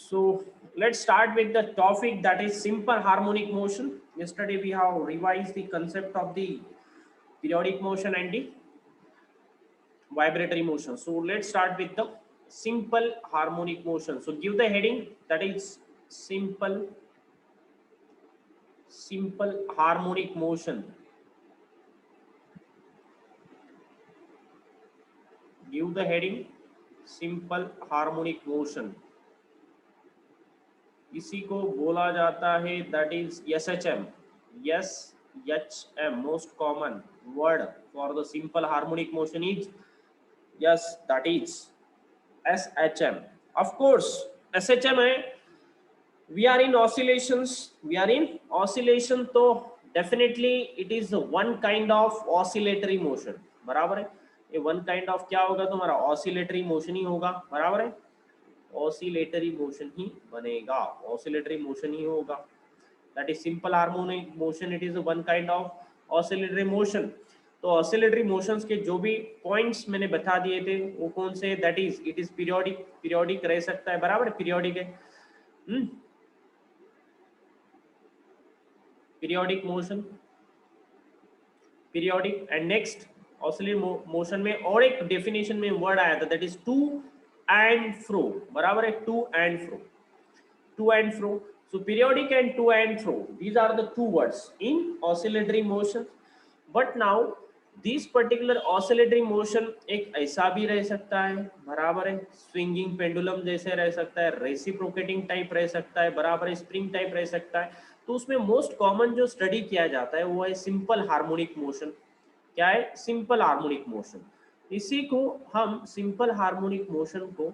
So let's start with the topic, that is simple harmonic motion. Yesterday we have revised the concept of the periodic motion and the vibratory motion. So let's start with the simple harmonic motion. So give the heading, that is simple harmonic motion. Give the heading simple harmonic motion. इसी को बोला जाता है that is SHM. SHM, most common word for the simple harmonic motion is, yes, that is SHM. Of course SHM है, we are in oscillation, तो definitely it is one kind of oscillatory motion. बराबर है, ये one kind of क्या होगा तुम्हारा, oscillatory motion ही होगा. बराबर है, ऑसिलेटरी मोशन ही बनेगा, ऑसिलेटरी मोशन ही होगा. That is simple harmonic motion, it is one kind of oscillatory motion. तो ऑसिलेटरी मोशंस के जो भी पॉइंट्स मैंने बता दिए थे वो कौन से, that is it is periodic रह सकता है. बराबर, पीरियोडिक है. Periodic motion, periodic. And next oscillatory motion में और एक डेफिनेशन में वर्ड आया था, that is to and fro. बराबर है, to and fro, to and fro. So periodic and to and fro, these are the two words in oscillatory motion. But now this particular oscillatory motion एक ऐसा भी रह सकता है. बराबर है, स्विंगिंग पेंडुलम जैसे रह सकता है, रेसिप्रोकेटिंग टाइप रह सकता है. बराबर है, स्प्रिंग टाइप रह सकता है. तो उसमें मोस्ट कॉमन जो स्टडी किया जाता है वो है सिंपल हार्मोनिक मोशन. क्या है, सिंपल हार्मोनिक मोशन. इसी को हम सिंपल हार्मोनिक मोशन को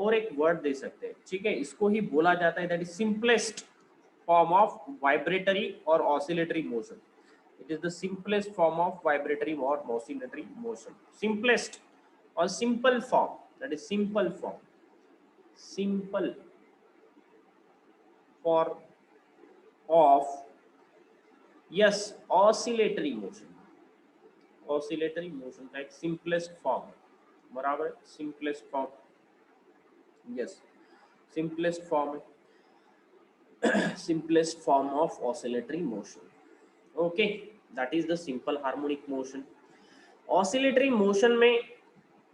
और एक वर्ड दे सकते हैं. ठीक है, इसको ही बोला जाता है that is simplest form of vibratory और oscillatory motion. It is the simplest form of vibratory और ऑसिलेटरी मोशन. सिंपलेस्ट और simple form, that is simple form, simple form of, yes, oscillatory motion. Oscillatory motion का एक simplest form. बराबर, simplest form, yes, simplest form, simplest form of oscillatory motion. Okay, that is the simple harmonic motion. oscillatory motion में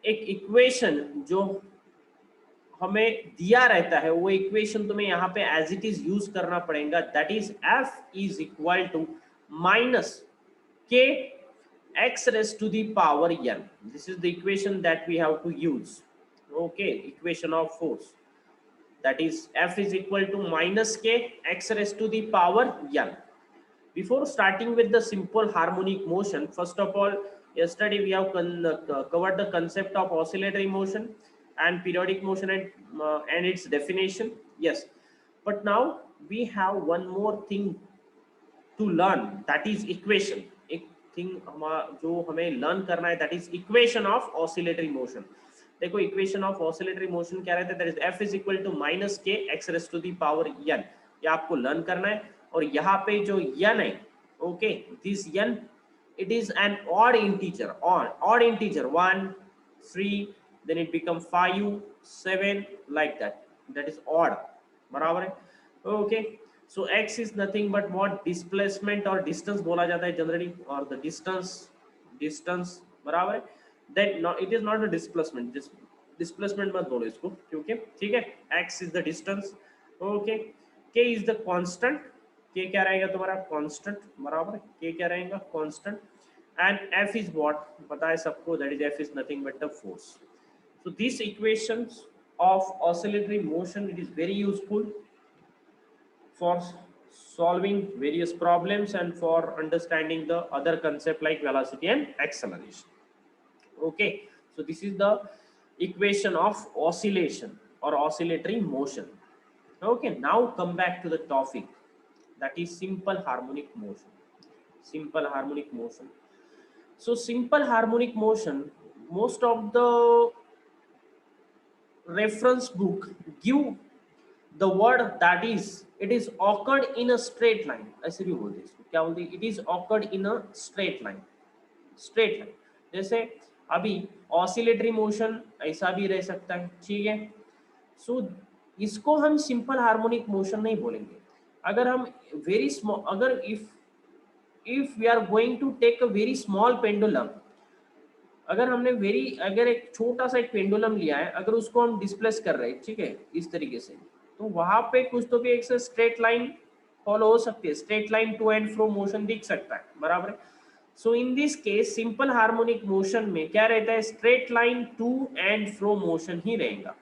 एक equation जो हमें दिया रहता है वो इक्वेशन तुम्हें यहाँ पे एज इट इज यूज करना पड़ेगा. That is F is equal to minus K x raised to the power n. This is the equation that we have to use. Okay, equation of force, that is F is equal to minus k x raised to the power n. Before starting with the simple harmonic motion, first of all, yesterday we have covered the concept of oscillatory motion and periodic motion and its definition. Yes, but now we have one more thing to learn, that is equation. एक thing जो हमें learn करना है, that is equation of oscillatory motion. देखो equation of oscillatory motion क्या रहता है, that is F is equal to minus K x raise to the power n. ये आपको लर्न करना है. और यहाँ पे जो n है, okay, this n, it is an odd integer, odd integer 1 3, then it become 5 7 like that is odd. बराबर है, okay. So x is nothing but what, displacement और डिस्टेंस बोला जाता है जनरली, और द डिस्टेंस. बराबर है, then no, it is not a displacement. Displacement मत बोलो इसको, क्योंकि ठीक है, x is the distance. okay, k is the constant. k क्या रहेगा तुम्हारा, constant. बराबर, k क्या रहेगा, constant. and F is what, पता है सबको, that is F is nothing but the force. so these equations of oscillatory motion, it is very useful for solving various problems and for understanding the other concept like velocity and acceleration. Okay, so this is the equation of oscillation or oscillatory motion. Okay, now come back to the topic, that is simple harmonic motion. Simple harmonic motion. So simple harmonic motion, most of the reference book give the word that is it is occurred in a straight line. ऐसे भी बोलते हैं इसको, क्या बोलते हैं, it is occurred in a straight line. straight line. जैसे अभी ऑसिलेटरी मोशन ऐसा भी रह सकता है. ठीक है, सो इसको हम सिंपल हार्मोनिक मोशन नहीं बोलेंगे। अगर हम वेरी स्मॉल, अगर if we are going to take a very small pendulum, अगर एक छोटा सा एक पेंडुलम लिया है, अगर उसको हम डिस्प्लेस कर रहे हैं, ठीक है, इस तरीके से, तो वहां पे कुछ तो भी एक स्ट्रेट लाइन फॉलो हो सकती है, straight line to and fro motion दिख सकता है, बराबर है। So in this case simple harmonic motion में क्या रहता है, straight line to and fro motion ही रहेगा,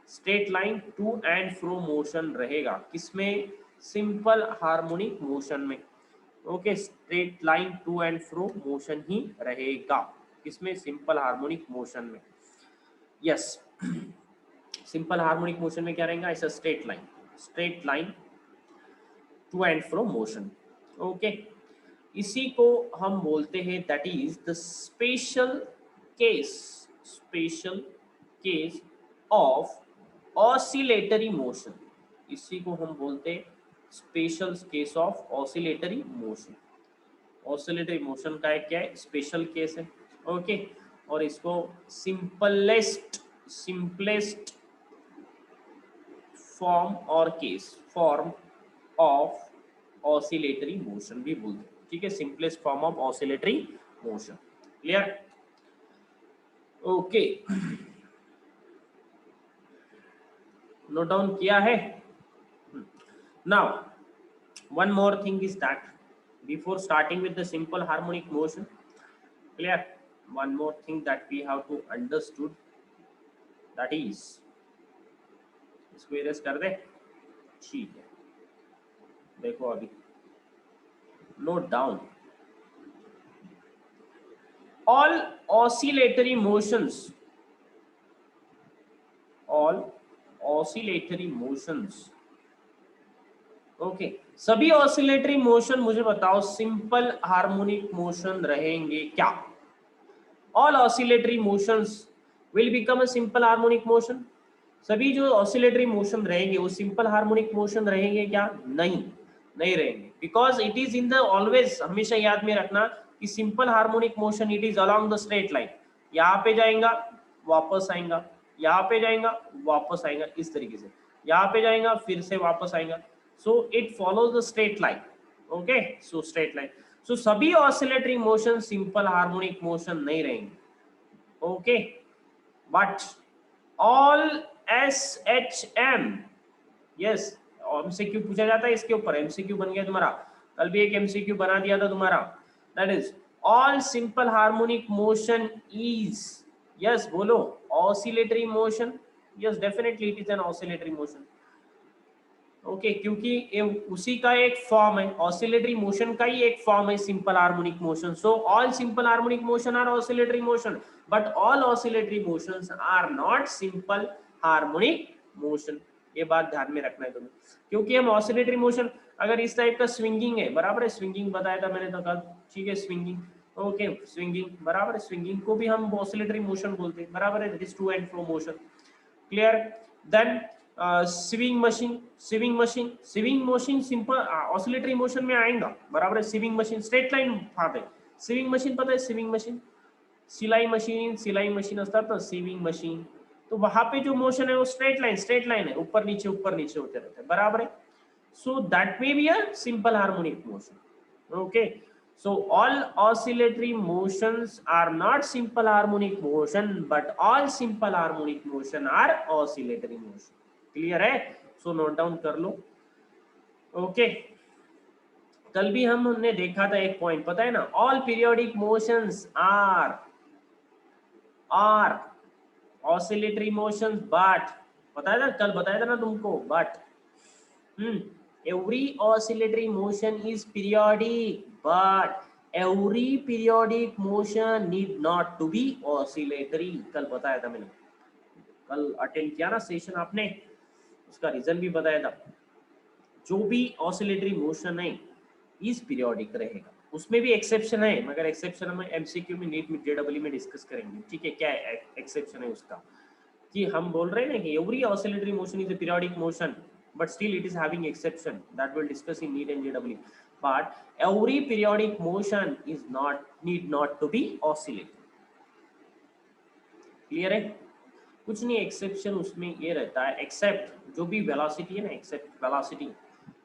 straight line to and fro motion रहेगा, किसमें, सिंपल हार्मोनिक मोशन में। Okay, straight line to and fro motion ही रहेगा, किसमें, सिंपल हार्मोनिक मोशन में। यस, सिंपल हार्मोनिक मोशन में क्या रहेगा, ऐसा straight line to and fro motion. Okay, इसी को हम बोलते हैं that is the special case of oscillatory motion. इसी को हम बोलते हैं special case of oscillatory motion. Oscillatory motion का एक क्या है, स्पेशल केस है। ओके, और इसको simplest form of oscillatory motion भी बोलते हैं, ठीक है, simplest form of oscillatory motion. Clear? Okay, note down किया है? Now one more thing is that before starting with the simple harmonic motion, clear, one more thing that we have to understood, that is, इसको erase कर दे, ठीक है, देखो अभी note down, all oscillatory motions okay, सभी oscillatory motion मुझे बताओ simple harmonic motion रहेंगे क्या? All oscillatory motions will become a simple harmonic motion. सभी जो ऑसिलेटरी मोशन रहेंगे वो सिंपल हार्मोनिक मोशन रहेंगे क्या? नहीं रहेंगे, because it is in the always, हमेशा याद में रखना कि simple harmonic motion it is along the straight line, यहाँ पे जाएगा वापस आएगा, यहाँ पे जाएगा वापस आएगा, इस तरीके से, यहाँ पे जाएगा फिर से वापस आएगा, so it follows the straight line. Okay, so straight line, so सभी oscillatory motion simple harmonic motion नहीं रहेंगे। Okay, but all SHM, yes, MCQ पूछा जाता है इसके ऊपर, एमसीक्यू बन गया तुम्हारा, कल भी एक एमसीक्यू बना दिया था तुम्हारा, that is all simple harmonic motion is, yes बोलो, oscillatory motion, yes definitely it is an oscillatory motion. Okay, क्योंकि ये उसी का एक फॉर्म है, ऑसिलेटरी मोशन का ही एक फॉर्म है simple harmonic motion. So all simple harmonic motion are oscillatory motion, but all oscillatory motions are not simple harmonic motion. ये बात ध्यान में रखना है तुम्हें, क्योंकि हम ऑसिलेटरी मोशन, अगर इस टाइप का स्विंगिंग है, बराबर है, स्विंगिंग बताया था मैंने तो कल, ठीक है, स्विंगिंग, ओके, स्विंगिंग बराबर है, स्विंगिंग को भी हम ऑसिलेटरी मोशन बोलते हैं, बराबर है, that is to and fro motion. Clear? Then swing machine simple oscillatory motion में आएगा, बराबर है, swing machine straight line path है, स्विंग मशीन पता है, स्विंग मशीन, सिलाई मशीन असतात ना, स्विंग मशीन, तो वहां पे जो मोशन है वो स्ट्रेट लाइन है, ऊपर नीचे होते रहते हैं, बराबर है, so that may be a simple harmonic motion. Okay, so all oscillatory motions are not simple harmonic motion, but all simple harmonic motion are oscillatory motion। Clear है? सो नोट डाउन कर लो। ओके, कल भी हमने देखा था एक पॉइंट, पता है ना, all periodic motions are oscillatory motions, but बताया था कल, बताया था ना तुमको, but every oscillatory motion is periodic, but every periodic motion need not to be oscillatory। कल बताया था मैंने, कल अटेंड किया ना सेशन आपने, उसका रीजन भी बताया था, जो भी ऑसिलेटरी मोशन है इज पीरियोडिक रहेगा, उसमें भी एक्सेप्शन है, मगर एक्सेप्शन हम एमसीक्यू में, नीट में, जेडब्ल्यू में डिस्कस करेंगे, ठीक है, क्या एक्सेप्शन है उसका, कि हम बोल रहे हैं ना कि every oscillatory motion is a periodic motion, but still it is having exception that we'll discuss in NEET and JEE, but every periodic motion is need not to be oscillating। Clear है? कुछ नहीं, exception उसमें ये रहता है, accept जो भी velocity है ना, except velocity,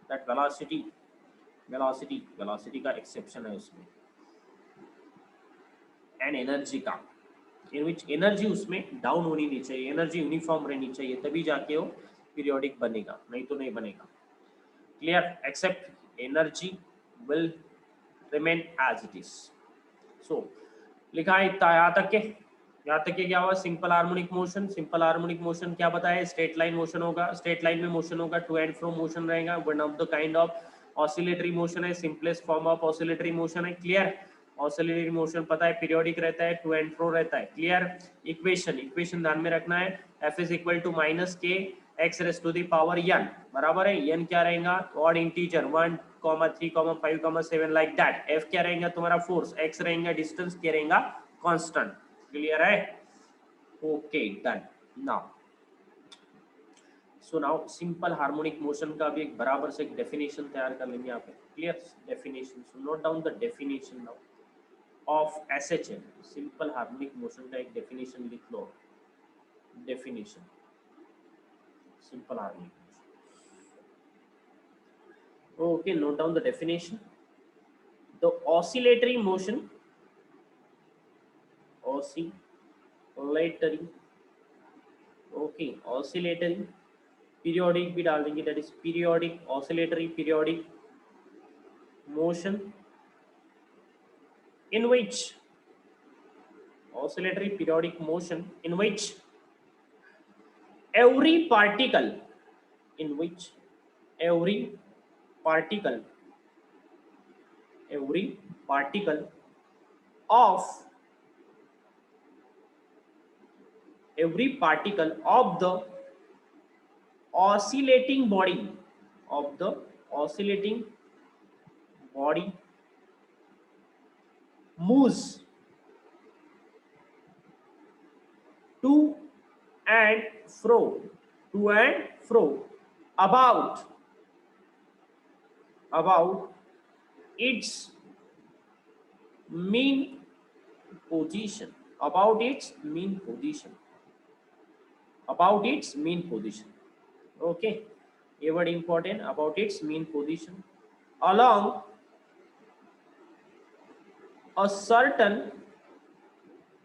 that velocity, velocity का एक्सेप्शन है उसमें, एंड एनर्जी का, इन विच एनर्जी उसमें डाउन होनी नहीं चाहिए, एनर्जी यूनिफॉर्म रहनी चाहिए, तभी जाके वो पीरियोडिक बनेगा, नहीं तो नहीं बनेगा। Clear? Except energy will remain as it is. So लिखा है इतना, यहाँ तक के क्या हुआ, simple harmonic motion. Simple harmonic motion क्या बताया, स्ट्रेट लाइन मोशन होगा, स्ट्रेट लाइन में मोशन होगा, टू एंड फ्रो मोशन रहेगा, one of the kind of oscillatory motion है, simplest form of oscillatory motion है। क्लियर? ऑसिलेटरी मोशन पता है पीरियोडिक रहता है, टू एंड फ्रो रहता है। क्लियर? इक्वेशन ध्यान में रखना है, F is equal to minus k x raise to the power n, बराबर है, एन क्या रहेगा, odd integer 1, 3, 5, 7 like that. F क्या रहेगा तुम्हारा फोर्स, एक्स रहेगा डिस्टेंस, क्या रहेगा कांस्टेंट। क्लियर है? Okay done. Now so now simple harmonic motion का भी एक बराबर से एक डेफिनेशन तैयार कर लेंगे यहाँ पे। Clear? Definition, so note down the definition now of SHM, simple harmonic motion का एक डेफिनेशन लिख लो। Definition simple harmonic motion, okay, note down the definition. The oscillatory motion, oscillatory, okay, oscillatory, periodic भी डाल देंगे, that is periodic, oscillatory periodic motion in which, oscillatory periodic motion in which every particle, in which every particle, every particle of, every particle of the oscillating body, of the oscillating body moves to and fro, to and fro about its mean position, about its mean position, about its mean position, okay, ये word important, about its mean position along a certain,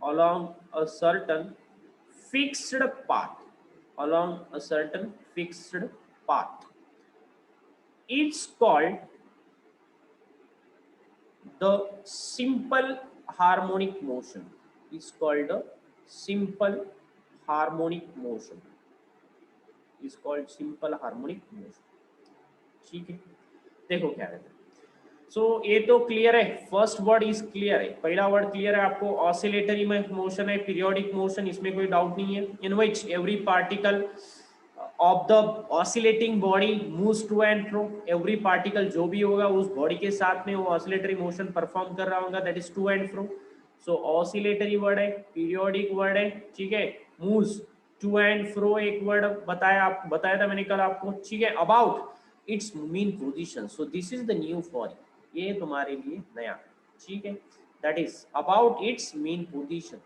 along a certain fixed path, along a certain fixed path. It's called the simple harmonic motion. It's called the simple harmonic motion. It's called simple harmonic motion. ठीक है, देखो क्या है। सो ये तो clear है, first word is clear है, पहला वर्ड क्लियर है आपको, ऑसिलेटरी में मोशन है, पीरियोडिक मोशन, इसमें कोई डाउट नहीं है। In which every particle of the oscillating body moves to and fro, every particle जो भी होगा उस बॉडी के साथ में वो ऑसिलेटरी मोशन परफॉर्म कर रहा होगा, that is to and fro. So oscillatory word है, पीरियोडिक वर्ड है, ठीक है, मूव्स टू एंड फ्रो एक वर्ड बताया था मैंने कल आपको, ठीक है, about its mean position. So this is the new for, ये तुम्हारे लिए नया, ठीक है, that is about its mean position,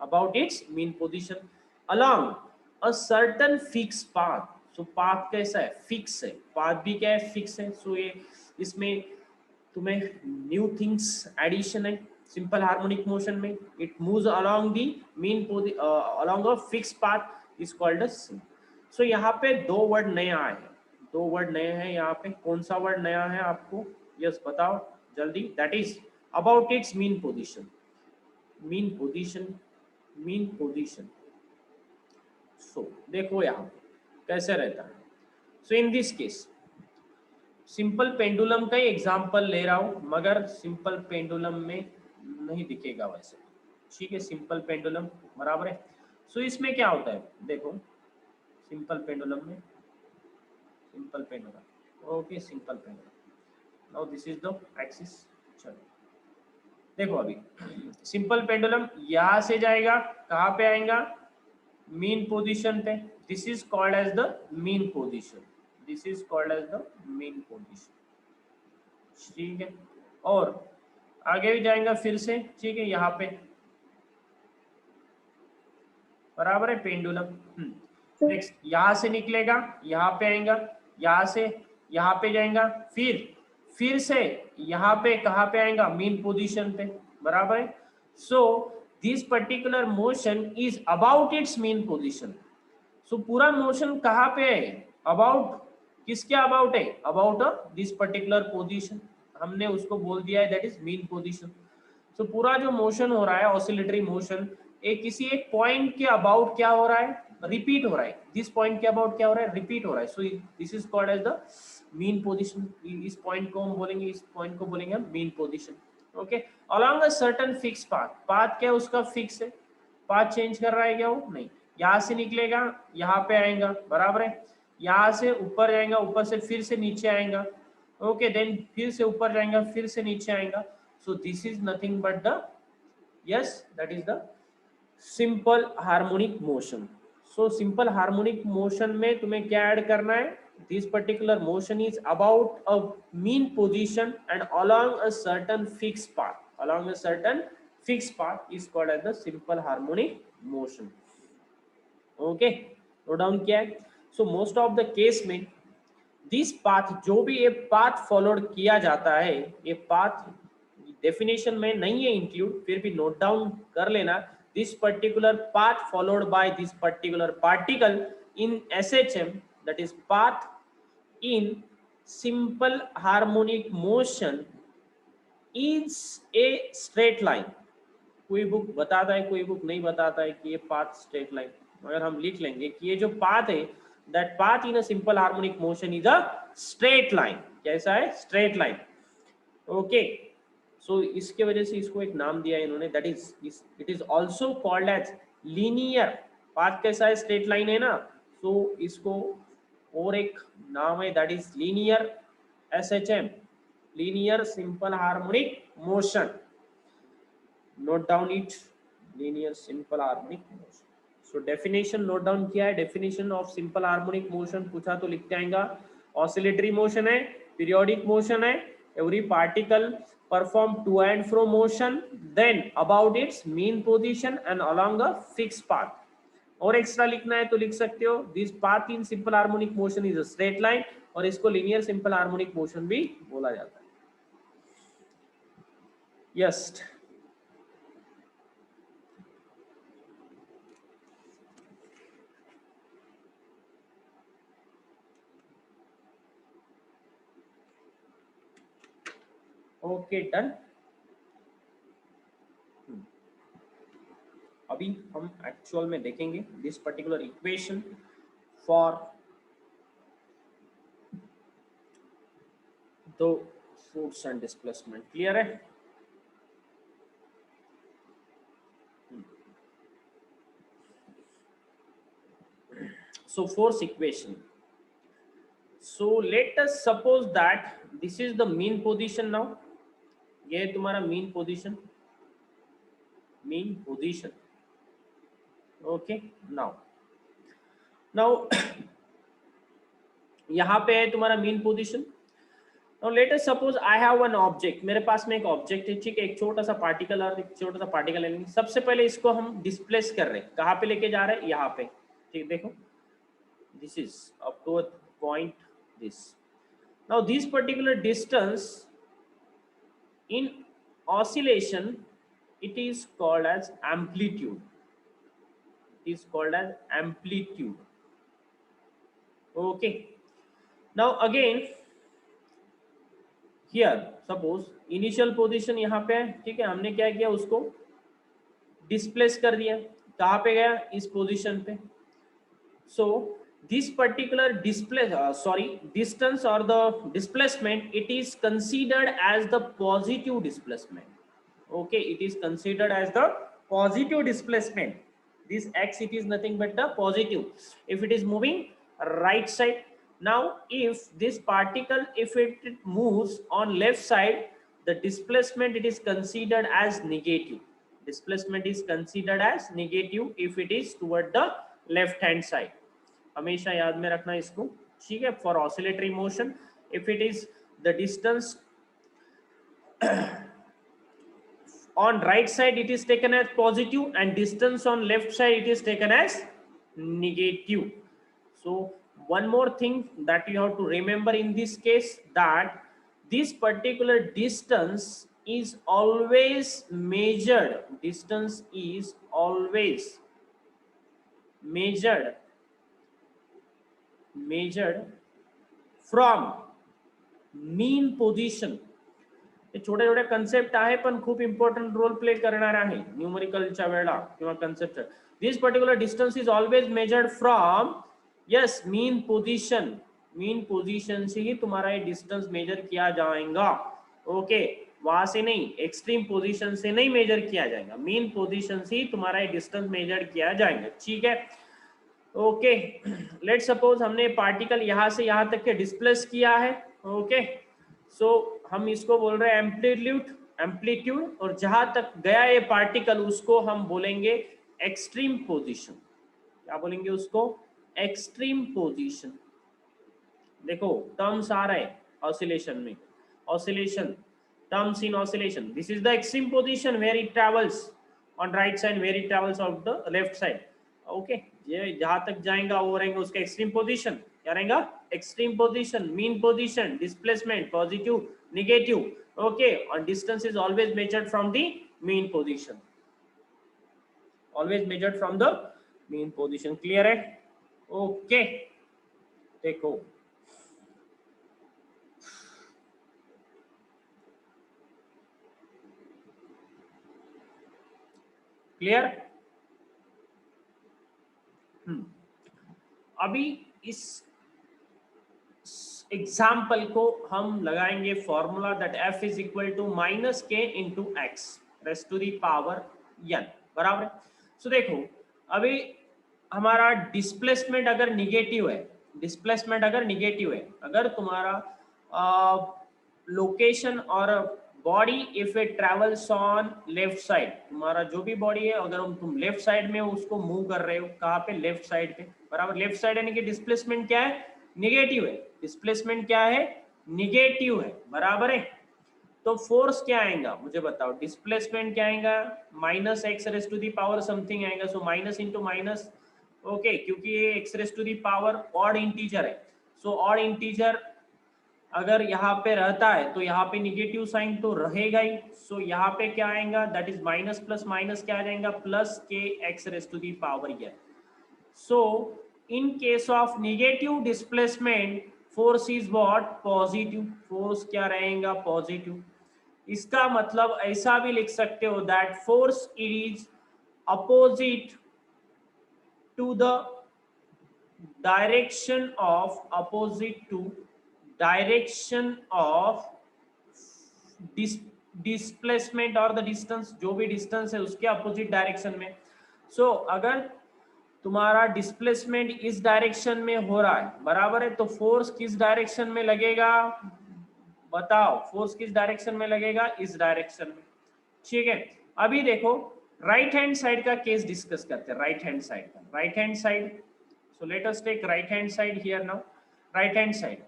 about its mean position along a certain fix path. So path कैसा है, फिक्स है, पाथ भी क्या है, फिक्स है। सो ये इसमें तुम्हें न्यू थिंग्स एडिशन है सिंपल हार्मोनिक मोशन में, it moves along the mean along a fix path is called a SHM. So यहाँ पे दो वर्ड नए आए हैं, दो वर्ड नए हैं यहाँ पे, कौन सा वर्ड नया है आपको, यस बताओ जल्दी, that is about its mean position, mean position, mean position. So देखो यहाँ कैसे रहता है। So in this case simple pendulum का ही एग्जांपल ले रहा हूं, मगर सिंपल पेंडुलम में नहीं दिखेगा वैसे, ठीक है, सिंपल पेंडुलम बराबर है। सो इसमें क्या होता है, देखो सिंपल पेंडुलम में, simple pendulum, okay, simple pendulum, now this is the axis. चलो देखो अभी सिंपल पेंडुलम यहां से जाएगा, कहां पे आएगा, मीन पोजीशन पे, this is called as the mean position, this is called as the mean position, ठीक है, और आगे भी जाएगा फिर से, ठीक है, यहाँ पे बराबर है, पेंडुलम। नेक्स्ट यहां से निकलेगा, यहाँ पे आएगा, यहाँ से यहाँ पे जाएगा, फिर से यहाँ पे कहाँ पे आएगा, मीन पोजीशन पे, बराबर है। So this particular motion is about its mean position. So पूरा मोशन कहाँ पे है, अबाउट, किसके अबाउट है, अबाउट दिस पर्टिकुलर पोजीशन, हमने उसको बोल दिया है that is mean position. So पूरा जो मोशन हो रहा है ऑसिलेटरी मोशन, एक किसी एक पॉइंट के अबाउट क्या हो रहा है, रिपीट हो रहा है, दिस पॉइंट के अबाउट क्या हो रहा है, रिपीट हो रहा है। So this is called as the mean position. इस पॉइंट को हम बोलेंगे, इस पॉइंट को बोलेंगे हम mean position. Okay, along a certain fix path, path क्या है उसका, फिक्स है, पाथ चेंज कर रहा है क्या वो, नहीं। यहाँ से निकलेगा, यहाँ पे आएगा, बराबर है, यहाँ से ऊपर जाएगा, ऊपर से फिर से नीचे आएगा, ओके, देन फिर से ऊपर जाएगा, फिर से नीचे आएगा। सो this is nothing but the, yes, that is the simple harmonic motion. So simple harmonic motion में तुम्हें क्या ऐड करना है, this particular motion is about a mean position and along a certain fixed path, along a certain fixed path is called as the simple harmonic motion। Okay, note down किया है। So most of the case में this path, जो भी ये path followed किया जाता है, ये पाथ डेफिनेशन में नहीं है इंक्लूड, फिर भी नोट डाउन कर लेना, this particular path followed by this particular particle in SHM, that is path in simple harmonic motion is a straight line. कोई बुक बताता है, कोई बुक नहीं बताता है कि ये पाथ स्ट्रेट लाइन, मगर हम लिख लेंगे कि ये जो पाथ है, that path in a simple harmonic motion is a straight line. कैसा है, स्ट्रेट लाइन। ओके, सो इसके वजह से इसको एक नाम दिया है इन्होंने, that is it is also called as linear. Path कैसा है, स्ट्रेट लाइन है ना, सो इसको और एक नाम है that is linear SHM, linear simple harmonic motion. Note down it, linear simple harmonic motion. So definition note down किया है, definition of simple harmonic motion पूछा तो लिखते आएगा, ऑसिलेटरी मोशन है, पीरियोडिक मोशन है, every particle perform to and fro motion, then about its mean position and along a fix path. और extra लिखना है तो लिख सकते हो, this path in simple harmonic motion is a straight line, और इसको लीनियर सिंपल हार्मोनिक मोशन भी बोला जाता है। Yes, okay, done. अभी हम एक्चुअल में देखेंगे this particular equation for the force and displacement. Clear है? So force equation, so let us suppose that this is the mean position. Now ये है तुम्हारा mean position, mean position. Okay, now now यहाँ पे है तुम्हारा mean position. Now let us suppose I have one object, मेरे पास में एक ऑब्जेक्ट है, ठीक है, एक छोटा सा पार्टिकल और एक छोटा सा पार्टिकल लेंगे। सबसे पहले इसको हम डिस्प्लेस कर रहे हैं, कहाँ पे लेके जा रहे हैं, यहाँ पे, ठीक, देखो, this is up to a point, this, now this particular distance in oscillation, it is called as amplitude, it is called as amplitude। okay, now again here suppose initial position यहाँ पे है, ठीक है, हमने क्या किया, उसको डिस्प्लेस कर दिया, कहाँ पे गया, इस पोजीशन पे। सो दिस पर्टिकुलर डिस्टेंस और the displacement, it is considered as the positive displacement. Okay, it is considered as the positive displacement. This x, it is nothing but the positive if it is moving right side। now if this particle, if it moves on left side, the displacement, it is considered as negative, displacement is considered as negative if it is toward the left hand side। हमेशा याद में रखना इसको, ठीक है, for oscillatory motion, if it is the distance on right side it is taken as positive, and distance on left side it is taken as negative. So one more thing that you have to remember in this case, that this particular distance is always measured, distance is always measured from mean position. हे छोटे छोटे concept आहे पण खूप important role play करणार आहे न्यूमरिकलच्या वेळेला किंवा concept. This particular distance is always measured from yes mean position से ही तुम्हारा ये डिस्टेंस मेजर किया जाएगा. ओके वहां से नहीं, एक्सट्रीम पोजीशन से नहीं मेजर किया जाएगा, मीन पोजीशन से ही तुम्हारा ये डिस्टेंस मेजर किया जाएगा. ठीक है. ओके लेट सपोज हमने पार्टिकल यहां से यहां तक के डिस्प्लेस किया है. ओके सो हम इसको बोल रहे हैं एम्पलीट्यूड, और जहां तक गया ये पार्टिकल उसको हम बोलेंगे एक्सट्रीम पोजीशन. क्या बोलेंगे उसको? Extreme position. देखो टर्म्स आ रहे हैं ऑसिलेशन में, oscillation terms in oscillation. This is the extreme position where it travels on right side, where it travels on the left side. Okay ये जहां तक जाएगा वो रहेगा उसका एक्सट्रीम पोजीशन. क्या रहेगा? Extreme position, mean position, displacement positive negative. Okay और distance is always measured from the mean position, always measured from the mean position. Clear है? ओके देखो क्लियर. अभी इस एग्जाम्पल को हम लगाएंगे formula that f is equal to minus k into x raise to the power n. बराबर है. सो देखो अभी हमारा डिस्प्लेसमेंट अगर निगेटिव है, डिस्प्लेसमेंट अगर निगेटिव है, अगर तुम्हारा लोकेशन और body if it travels on left side, तुम्हारा जो भी बॉडी है अगर तुम लेफ्ट साइड में उसको मूव कर रहे हो, कहाँ पे? लेफ्ट साइड पे. बराबर. लेफ्ट साइड यानी कि डिस्प्लेसमेंट क्या है? निगेटिव है. डिस्प्लेसमेंट क्या है? निगेटिव है. बराबर है. तो फोर्स क्या आएगा मुझे बताओ? डिस्प्लेसमेंट क्या आएगा? Minus x raise to the power something आएगा. So minus into minus. Okay क्योंकि ये x raise to the power odd integer है. सो ऑड इंटीजर अगर यहाँ पे रहता है तो यहाँ पे निगेटिव साइन तो रहेगा ही. सो यहाँ पे क्या आएगा? That is minus plus minus क्या आ जाएगा? प्लस के x raise to the power n. So in case of negative displacement force is what? Positive. Force क्या रहेगा? पॉजिटिव. इसका मतलब ऐसा भी लिख सकते हो that force is opposite to the direction of displacement और द डिस्टेंस, जो भी डिस्टेंस है उसके अपोजिट डायरेक्शन में. सो अगर तुम्हारा डिस्प्लेसमेंट इस डायरेक्शन में हो रहा है, बराबर है, तो फोर्स किस डायरेक्शन में लगेगा? बताओ फोर्स किस डायरेक्शन में लगेगा? इस डायरेक्शन में. ठीक है. अभी देखो राइट हैंड साइड का केस डिस्कस करते हैं. राइट हैंड साइड का, right hand side. So let us take right hand side here now. Right hand side.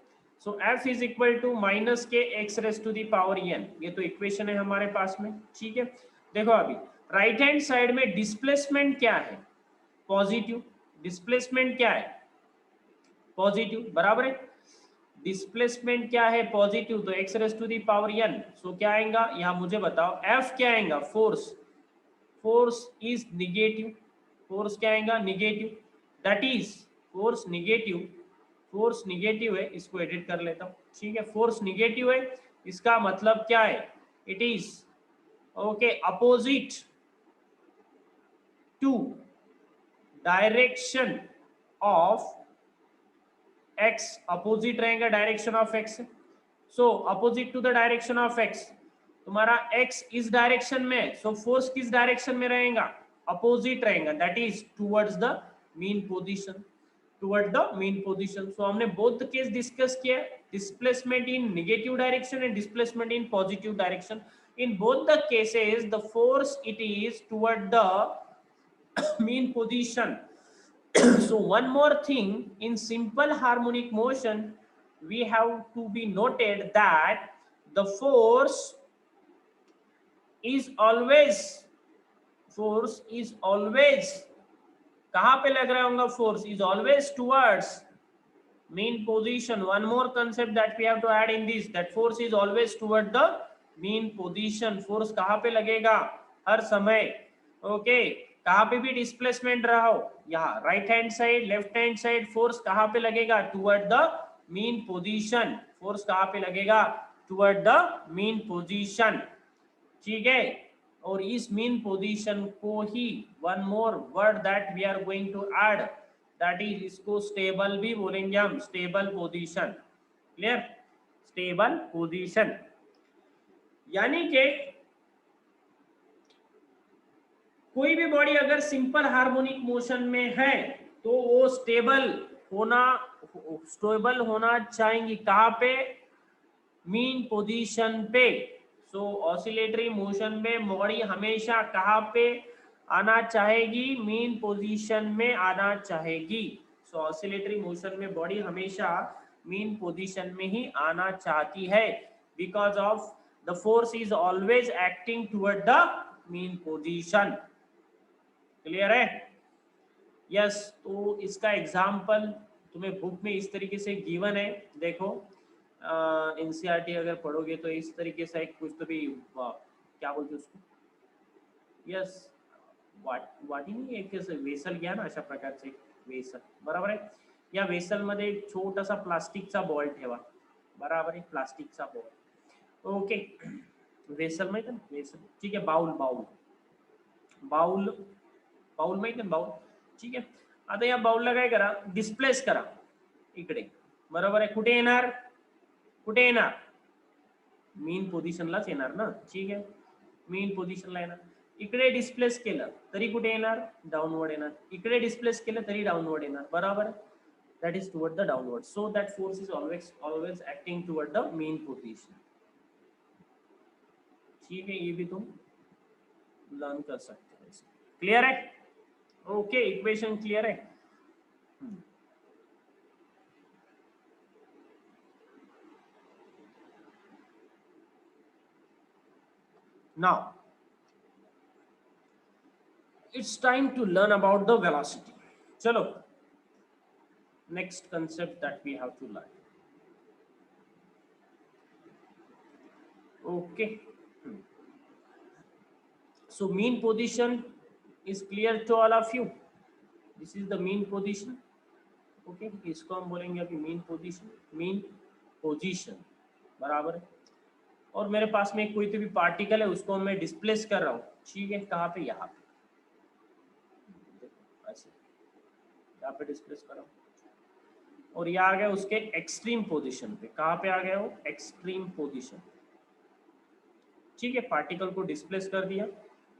So f is equal to minus k x raise to the power n. ये तो equation है हमारे पास में. ठीक है. देखो अभी राइट हैंड साइड में डिस्प्लेसमेंट क्या है? पॉजिटिव. डिस्प्लेसमेंट क्या है? पॉजिटिव. बराबर है. डिस्प्लेसमेंट क्या है? पॉजिटिव. तो x raise to the power n. So क्या आएगा यहाँ मुझे बताओ? f क्या आएगा? Force. Force is negative. Force क्या आएगा? Negative. That is force negative. Force negative है, इसको एडिट कर लेता हूं. ठीक है. फोर्स निगेटिव है, इसका मतलब क्या है? It is okay opposite to direction of x. Opposite रहेगा direction of x. So opposite to the direction of x. तुम्हारा एक्स इस डायरेक्शन में, सो फोर्स किस डायरेक्शन में रहेगा? अपोजिट रहेगा. That is towards the mean position. toward the mean position. So हमने both the case discuss किया, displacement in negative direction and displacement in positive direction. In both the cases the force it is toward the mean position. So one more thing, in simple harmonic motion we have to be noted that the force is always, force is always, कहां पे लग रहा होगा force, is always towards mean position. One more concept that we have to add in this, that force is always toward the mean position. force कहाँ पे लगेगा हर समय, okay कहाँ पे भी डिस्प्लेसमेंट रहा हो, यहाँ right hand side left hand side, force कहाँ पे लगेगा, toward the mean position, force कहाँ पे लगेगा, टुवर्ड द मीन पोजीशन, ठीक है। और इस मीन पोजीशन को ही one more word that we are going to add, that is, इसको स्टेबल भी बोलेंगे हम, stable position, clear, stable position. यानी कि कोई भी बॉडी अगर सिंपल हार्मोनिक मोशन में है तो वो स्टेबल होना चाहेंगी, कहाँ पे, मीन पोजीशन पे। सो ऑसिलेटरी मोशन में बॉडी हमेशा कहाँ पे आना चाहेगी, मीन पोजीशन में आना चाहेगी। सो ऑसिलेटरी मोशन में बॉडी हमेशा मीन पोजीशन में ही आना चाहती है, because of the force is always acting toward the mean position, clear है, यस। तो इसका एग्जाम्पल तुम्हें बुक में इस तरीके से गिवन है, देखो एनसीईआरटी अगर पढ़ोगे तो इस तरीके से कुछ तो भी क्या बोलते उसको, यस वाटी एक वेसल घ्या ना, अशा प्रकारचे वेसल, बरोबर आहे। या वेसल मध्ये एक छोटासा प्लास्टिकचा बॉल ठेवा, बरोबर आहे, प्लास्टिकचा बॉल, ओके, वेसल माहिती आहे ना, वेसल, ठीक आहे, बाउल बाउल बाउल बाउल माहिती आहे बाउल, ठीक आहे। आता या बाउलला काय करा, डिस्प्लेस करा इकडे, बरोबर आहे, कुठे येणार, कुठे येणार, मीन पोझिशनलाच येणार ना, ठीक आहे, मीन पोझिशनला येणार। इकडे डिस्प्लेस केलं तरी कुठे येणार, डाउनवर्ड येणार, इकडे डिस्प्लेस केलं तरी डाउनवर्ड येणार, बरोबर, that is toward the downward. So that force is always acting toward the mean position, ठीक है, ये भी तुम लर्न कर सकते हो, क्लियर है, ओके, इक्वेशन क्लियर है। Now it's time to learn about the velocity. Chalo, next concept that we have to learn, okay। So mean position is clear to all of you, this is the mean position, okay, इसको हम बोलेंगे अभी mean position, mean position, बराबर है। और मेरे पास में कोई तो भी पार्टिकल है, उसको मैं डिस्प्लेस कर रहा हूँ, ठीक है, कहाँ पे, यहाँ पे, ऐसे यहाँ पे डिस्प्लेस कर रहा हूँ, और ये आ गया उसके एक्सट्रीम पोजीशन पे, कहाँ पे आ गया वो, एक्सट्रीम पोजीशन, ठीक है, पार्टिकल को डिस्प्लेस कर दिया,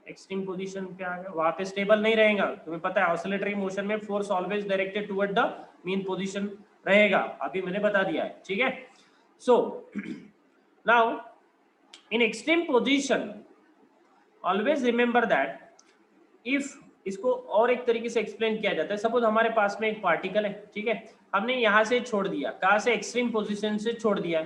एक्सट्रीम पोजीशन पे आ गया, वहां पे स्टेबल नहीं रहेगा, तुम्हें पता है ऑसिलेटरी मोशन में force always directed toward the mean position रहेगा, अभी मैंने बता दिया है, ठीक है। So now in extreme position always remember that if, इसको और एक तरीके से एक्सप्लेन किया जाता है, सपोज हमारे पास में एक पार्टिकल है, ठीक है, हमने यहाँ से छोड़ दिया, कहाँ से, एक्सट्रीम पोजीशन से छोड़ दिया है,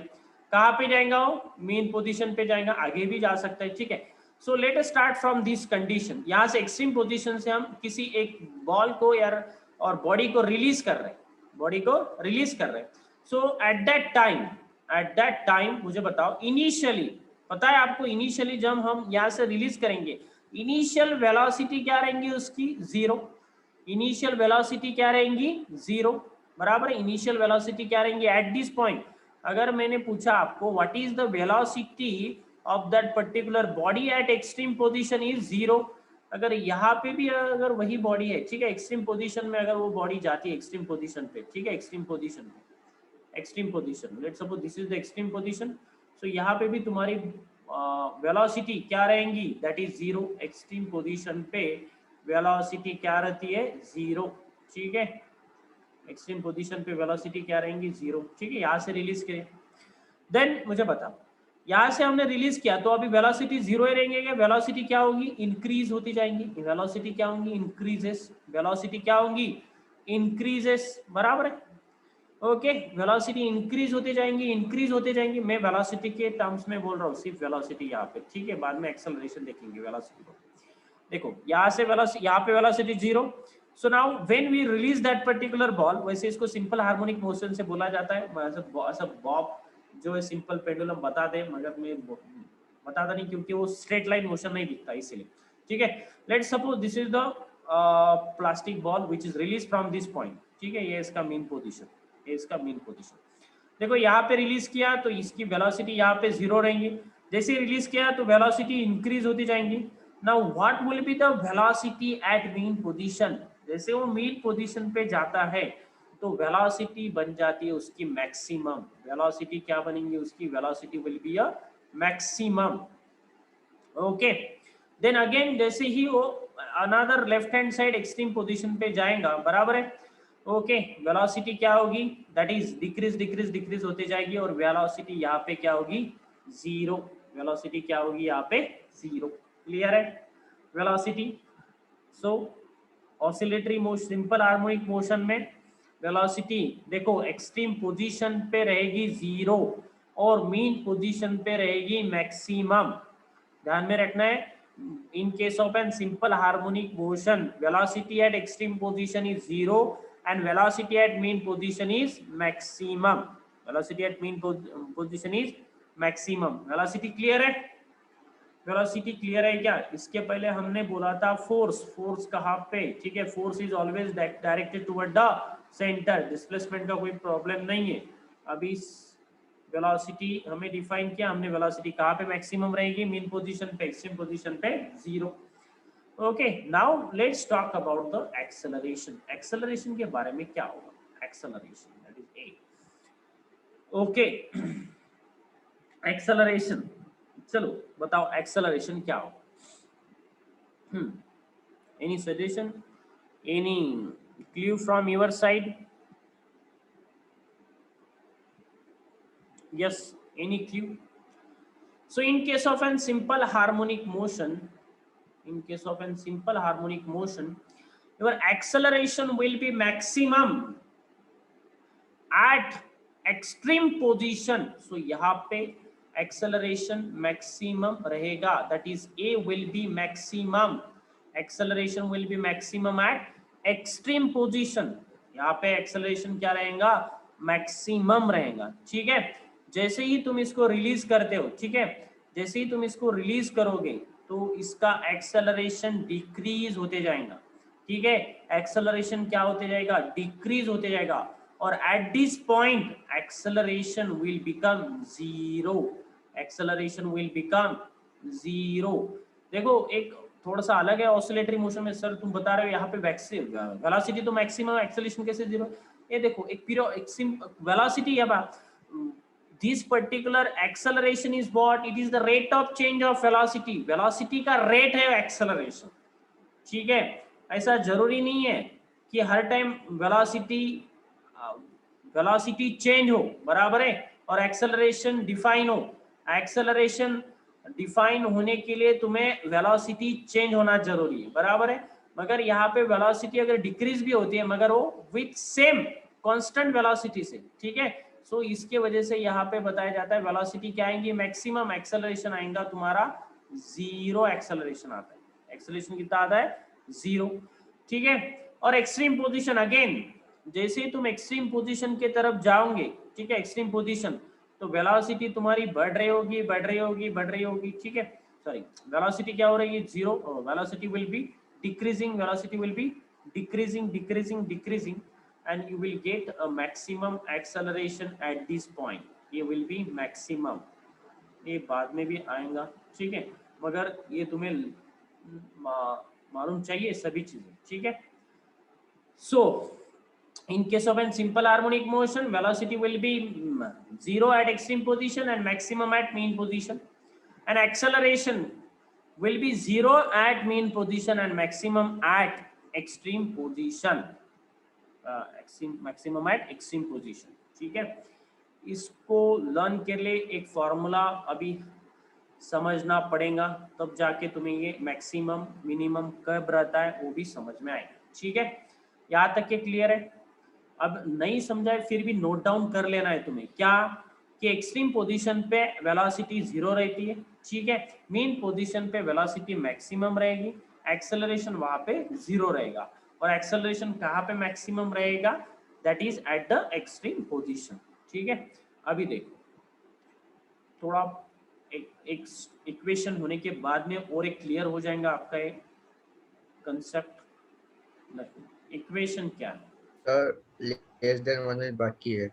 कहाँ पे जाएगा वो, मीन पोजीशन पे जाएगा, आगे भी जा सकता है, ठीक है। सो let us start from this condition, यहाँ से एक्सट्रीम पोजीशन से हम किसी एक बॉल को यार और बॉडी को रिलीज कर रहे हैं, बॉडी को रिलीज कर रहे हैं। सो एट दैट टाइम मुझे बताओ, इनिशियली पता है आपको, इनिशियली जब हम यहाँ से रिलीज करेंगे, इनिशियल वेलोसिटी क्या रहेंगी उसकी, जीरो, इनिशियल वेलोसिटी क्या रहेंगी, जीरो, बराबर, इनिशियल वेलोसिटी क्या रहेंगी एट दिस पॉइंट। अगर मैंने पूछा आपको what is the velocity of that particular body at extreme position, is zero. अगर यहाँ पे भी अगर वही बॉडी है, ठीक है, एक्सट्रीम पोजीशन में अगर वो बॉडी जाती है एक्सट्रीम पोजीशन पे, ठीक है, extreme position, let's suppose this is the extreme position, so यहाँ पे भी तुम्हारी वेलोसिटी क्या रहेंगी, that is zero, extreme position पे वेलोसिटी क्या रहती है, जीरो, ठीक है, एक्सट्रीम पोजीशन पे वेलोसिटी क्या रहेंगी, जीरो, ठीक है। यहाँ से रिलीज करें, देन मुझे बताओ, यहाँ से हमने रिलीज किया तो अभी वेलोसिटी जीरो ही रहेंगे, वेलोसिटी क्या होगी, इंक्रीज होती जाएंगी, वेलोसिटी क्या होंगी, इंक्रीजेस, वेलोसिटी क्या होंगी, इंक्रीजेस, बराबर है। ओके, वेलोसिटी इंक्रीज होते जाएंगी, मैं वेलोसिटी के टर्म्स में बोल रहा हूँ, सिर्फ वेलोसिटी यहाँ पे, ठीक है, बाद में एक्सेलरेशन देखेंगे वेलोसिटी को। देखो यहाँ से वेलोसिटी, यहाँ पे velocity 0। So now when we release that particular ball, वैसे इसको सिंपल हार्मोनिक मोशन से बोला जाता है, ऐसा बॉब जो है सिंपल पेंडुलम बता दे, मगर मैं बताता नहीं क्योंकि वो स्ट्रेट लाइन मोशन नहीं दिखता इसीलिए, ठीक है। Let's suppose this is the plastic ball which is release from this point, ठीक है, ये इसका मेन पोजीशन, ये इसका मेन पोजीशन। देखो यहाँ पे रिलीज किया तो इसकी वेलोसिटी यहाँ पे 0 रहेंगी, जैसे रिलीज किया तो वेलोसिटी इंक्रीज होती जाएंगी। Now what will be the velocity at mean position, जैसे वो मीन पोजीशन पे जाता है तो वेलोसिटी बन जाती है उसकी मैक्सिमम, वेलोसिटी क्या बनेंगी उसकी, velocity will be a maximum. Okay, then again जैसे ही वो another left hand side extreme position पे जाएगा, बराबर है, ओके, वेलोसिटी क्या होगी, दैट इज डिक्रीज होते जाएगी, और वेलोसिटी यहाँ पे क्या होगी, 0, वेलोसिटी क्या होगी यहाँ पे 0। क्लियर है velocity. So oscillatory motion, simple harmonic motion में वेलोसिटी देखो एक्सट्रीम पोजीशन पे रहेगी 0 और मीन पोजीशन पे रहेगी मैक्सिमम, ध्यान में रखना है। In case of an simple harmonic motion velocity at extreme position is 0 and velocity at mean position is maximum, velocity at mean position is maximum। velocity clear है, वेलोसिटी क्लियर है क्या। इसके पहले हमने बोला था फोर्स, फोर्स कहाँ पे, ठीक है, force is always directed toward the centre, displacement का कोई प्रॉब्लम नहीं है। अभी वेलोसिटी हमें डिफाइन किया हमने, वेलोसिटी कहाँ पे मैक्सिमम रहेगी, मीन पोजीशन पे, एक्सट्रीम पोजीशन पे 0। Okay, now let's talk about the acceleration, acceleration के बारे में क्या होगा, acceleration that is a. Okay, acceleration, चलो बताओ एक्सेलरेशन क्या हो। Any suggestion, any clue from your side, yes, any clue. So in case of an simple harmonic motion, in case of a simple harmonic motion, your acceleration will be maximum at extreme position। so यहाँ पे acceleration maximum रहेगा, that is A will be maximum, acceleration will be maximum at extreme position। यहाँ पे acceleration क्या रहेगा, maximum रहेगा, ठीक है। जैसे ही तुम इसको रिलीज करते हो, ठीक है, जैसे ही तुम इसको रिलीज करोगे तो इसका एक्सेलरेशन डिक्रीज होते जाएगा, ठीक है, एक्सेलरेशन क्या होते जाएगा, डिक्रीज होते जाएगा, और at this point acceleration will become 0, acceleration will become 0। देखो एक थोड़ा सा अलग है ऑसिलेटरी मोशन में, सर तुम बता रहे हो यहाँ पे वेलोसिटी तो मैक्सिमम, एक्सेलरेशन कैसे 0, ये देखो एक पीरियड वेलोसिटी है, this particular acceleration is what, it is the rate of change of velocity, velocity का rate है acceleration, ठीक है। ऐसा जरूरी नहीं है कि हर टाइम वेलोसिटी चेंज हो, बराबर है, और एक्सेलरेशन डिफाइन हो। एक्सेलरेशन डिफाइन होने के लिए तुम्हें वेलोसिटी चेंज होना जरूरी है, बराबर है, मगर यहाँ पे वेलोसिटी अगर डिक्रीज भी होती है मगर वो विथ सेम कांस्टेंट वेलोसिटी से, ठीक है। सो इसके वजह से यहाँ पे बताया जाता है वेलोसिटी क्या आएंगी मैक्सिमम, एक्सेलरेशन आएगा तुम्हारा 0, एक्सेलरेशन आता है, एक्सेलरेशन कितना आता है 0, ठीक है। और एक्सट्रीम पोजीशन अगेन, जैसे ही तुम एक्सट्रीम पोजीशन के तरफ जाओगे, ठीक है, एक्सट्रीम पोजीशन, तो वेलोसिटी तुम्हारी बढ़ रही होगी, ठीक है, सॉरी, वेलोसिटी क्या हो रही है 0, velocity will B decreasing, velocity will B decreasing and you will get a maximum acceleration at this point, ये will be maximum, ये बाद में भी आएगा, ठीक है, मगर ये तुम्हें मालूम चाहिए सभी चीजें, ठीक है। so in case of a simple harmonic motion velocity will be 0 at extreme position and maximum at mean position, and acceleration will be 0 at mean position and maximum at extreme position, maximum eight extreme position, ठीक है। इसको learn के लिए एक formula अभी समझना पड़ेगा, तब जाके तुम्हें ये मैक्सिमम मिनिमम कब रहता है वो भी समझ में आएगा, ठीक है। यहाँ तक के क्लियर है। अब नहीं समझा है फिर भी नोट डाउन कर लेना है तुम्हें, क्या कि एक्सट्रीम पोजीशन पे वेलोसिटी 0 रहती है, ठीक है, मीन पोजीशन पे वेलोसिटी मैक्सिमम रहेगी, एक्सेलरेशन वहां पे 0 रहेगा, और एक्सेलरेशन कहाँ पे मैक्सिमम रहेगा, that is at the extreme position, ठीक है। अभी देखो थोड़ा एक इक्वेशन होने के बाद में और एक क्लियर हो जाएगा आपका एक कंसेप्ट। इक्वेशन क्या है सर लेस देन 1 मिनट बाकी है।